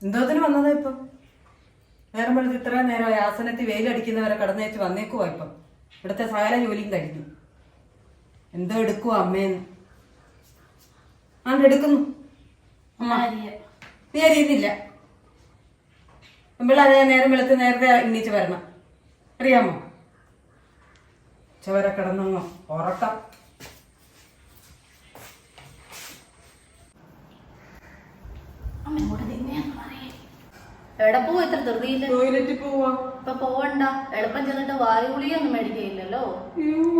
എന്തോത്തിന് വന്നതാ ഇപ്പം? നേരം വെളുത്ത് ഇത്ര നേരം ആസനത്തിൽ വെയിലടിക്കുന്നവരെ കടന്നേച്ച് വന്നേക്കുവാ. ഇപ്പം ഇവിടുത്തെ സകല ജോലിയും കഴിഞ്ഞു. എന്തോ എടുക്കുവാ അമ്മേന്ന്? എടുക്കുന്നു. നീ അറിയുന്നില്ല. പിള്ളേരെ നേരം വെളുത്ത് നേരത്തെ എണ്ണീച്ച് വരണം, അറിയാമോ? ചവര കിടന്നങ്ങോ ഉറക്കം. എവിടെ പോവാ ഇത്ര ധൃതിയില്ല? ടോയ്ലറ്റിൽ പോവാ. ഇപ്പൊ പോവണ്ട, എളുപ്പം ചെന്നിട്ട് വായുഗുളിയൊന്നും മേടിക്കയില്ലല്ലോ.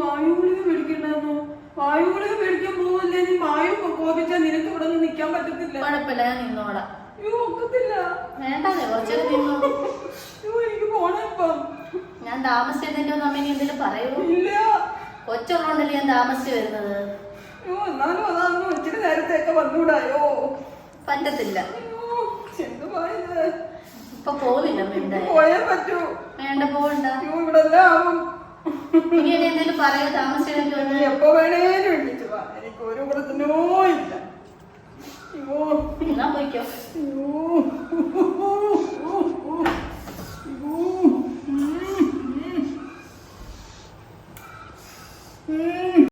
വായുഗുളിക മേടിക്കണ്ടെന്നോ? വായുഗുളിക മേടിക്കാൻ പോവല്ലേ? നീ വായു കോപിച്ചാ നിനക്ക് ഇവിടെ നിന്ന് നിക്കാൻ പറ്റത്തില്ല. കുഴപ്പമില്ല, ഞാൻ നിന്നോടാ. ഒക്കത്തില്ല. വേണ്ടേ, കുറച്ചേരം നിന്നോ. എനിക്ക് പോണം. ഞാൻ താമസിച്ചതിന്റെ ഒന്നും അമ്മ എന്തെങ്കിലും പറയൂ? ഇല്ല, കൊച്ചുള്ളോണ്ടല്ലേ ഞാൻ താമസിച്ചു വരുന്നത്. എന്നാലും അതാന്ന് ഇച്ചിരി നേരത്തെയൊക്കെ വന്നൂടായോ? പറ്റത്തില്ല. ഇപ്പൊ പോവില്ല. പോയേ പറ്റൂ. വേണ്ട, പോവണ്ട. ഇവിടെ എല്ലാം ഇനി എന്നെ എന്തെങ്കിലും പറയോ താമസിച്ചതിന്റെ ഒന്നും? എപ്പോ വേണേലും എണീച്ചു വാ, എനിക്ക് ഒരു പ്രശ്നമോ ഇല്ല. എന്നാ പോയിക്കോ.